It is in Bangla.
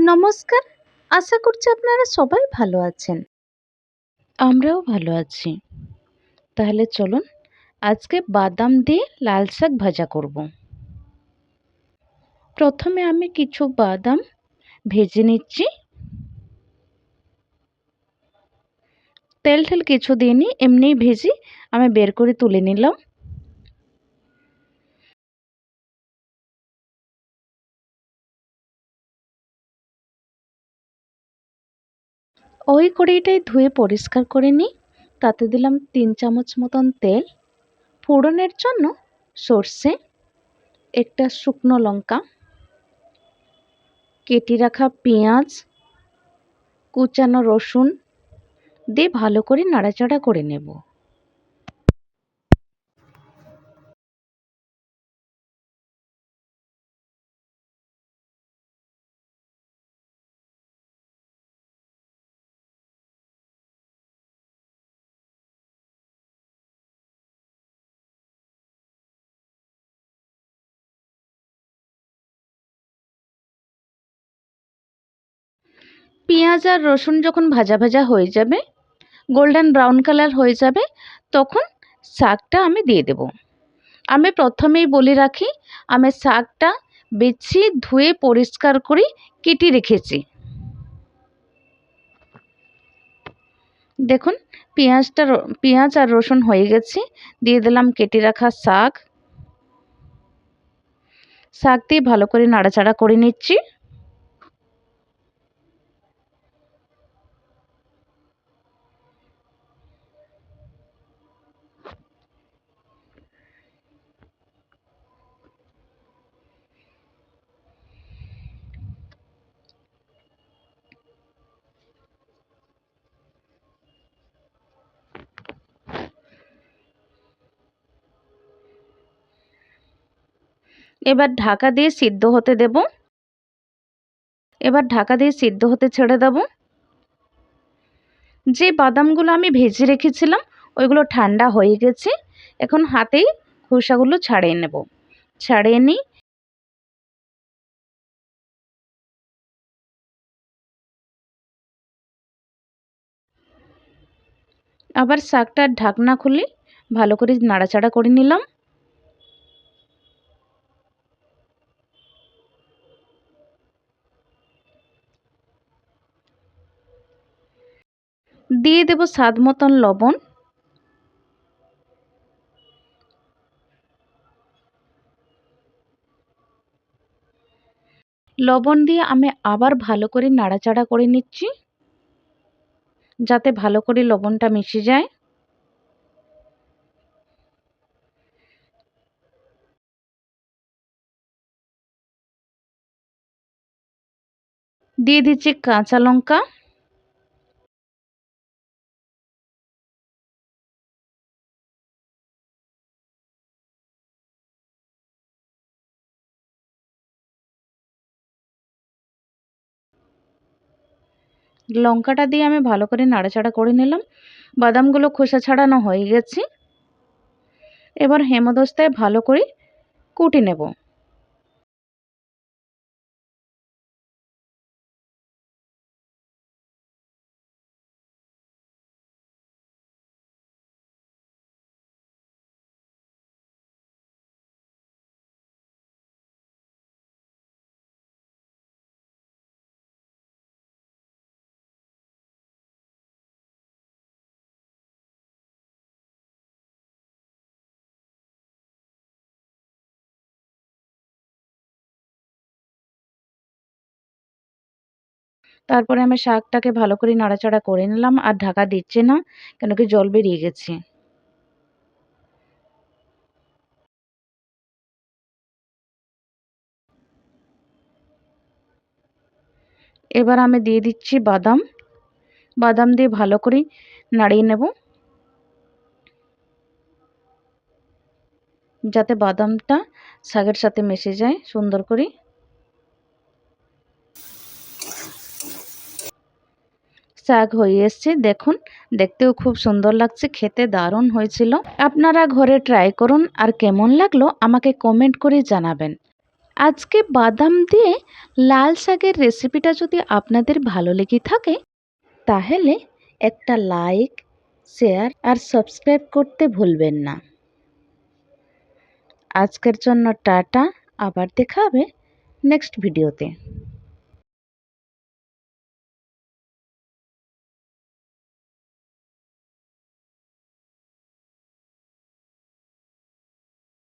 নমস্কার। আশা করছি আপনারা সবাই ভালো আছেন। আমরাও ভালো আছি। তাহলে চলুন আজকে বাদাম দিয়ে লাল শাক ভাজা করব। প্রথমে আমি কিছু বাদাম ভেজে নিচ্ছি। তেল কিছু দিইনি, এমনিই ভেজে আমি বের করে তুলে নিলাম। ওই কড়াইটাই ধুয়ে পরিষ্কার করে নিই। তাতে দিলাম 3 চামচ মতন তেল। ফোড়নের জন্য সর্ষে, একটা শুকনো লঙ্কা, কেটে রাখা পেঁয়াজ, কুচানো রসুন দিয়ে ভালো করে নাড়াচাড়া করে নেব। পেঁয়াজ আর রসুন যখন ভাজা ভাজা হয়ে যাবে, গোল্ডেন ব্রাউন কালার হয়ে যাবে, তখন শাকটা আমি দিয়ে দেব। আমি প্রথমেই বলে রাখি, আমি শাকটা বেছে ধুয়ে পরিষ্কার করে কেটে রেখেছি। দেখুন পেঁয়াজ আর রসুন হয়ে গেছে। দিয়ে দিলাম কেটে রাখা শাক। শাক দিয়ে ভালো করে নাড়াচাড়া করে নিচ্ছি। এবার ঢাকা দিয়ে সিদ্ধ হতে দেব। এবার ঢাকা দিয়ে সিদ্ধ হতে ছেড়ে দেব। যে বাদামগুলো আমি ভেজে রেখেছিলাম ওইগুলো ঠান্ডা হয়ে গেছে। এখন হাতেই খোসাগুলো ছাড়িয়ে নেব। ছাড়িয়ে নিই। আবার শাকটার ঢাকনা খুলে ভালো করে নাড়াচাড়া করে নিলাম। দিয়ে দেব স্বাদ মতন লবণ। লবণ দিয়ে আমি আবার ভালো করে নাড়াচাড়া করে নিচ্ছি, যাতে ভালো করে লবণটা মিশে যায়। দিয়ে দিচ্ছি কাঁচা লঙ্কা। লঙ্কাটা দিয়ে আমি ভালো করে নাড়াচাড়া করে নিলাম। বাদামগুলো খোসা ছাড়ানো হয়ে গেছে। এবার হেমদস্তায় ভালো করে কুটে নেব। তারপরে আমি শাকটাকে ভালো করে নাড়াচাড়া করে নিলাম, আর ঢাকা দিচ্ছি না, কেন কি জল বেরিয়ে গেছে। এবার আমি দিয়ে দিচ্ছি বাদাম। বাদাম দিয়ে ভালো করে নাড়িয়ে নেব, যাতে বাদামটা শাকের সাথে মিশে যায় সুন্দর করে। শাক হয়ে এসছে, দেখুন দেখতেও খুব সুন্দর লাগছে, খেতে দারুণ হয়েছিল। আপনারা ঘরে ট্রাই করুন, আর কেমন লাগলো আমাকে কমেন্ট করে জানাবেন। আজকে বাদাম দিয়ে লাল শাকের রেসিপিটা যদি আপনাদের ভালো লেগে থাকে তাহলে একটা লাইক, শেয়ার আর সাবস্ক্রাইব করতে ভুলবেন না। আজকের জন্য টাটা, আবার দেখা হবে নেক্সট ভিডিওতে।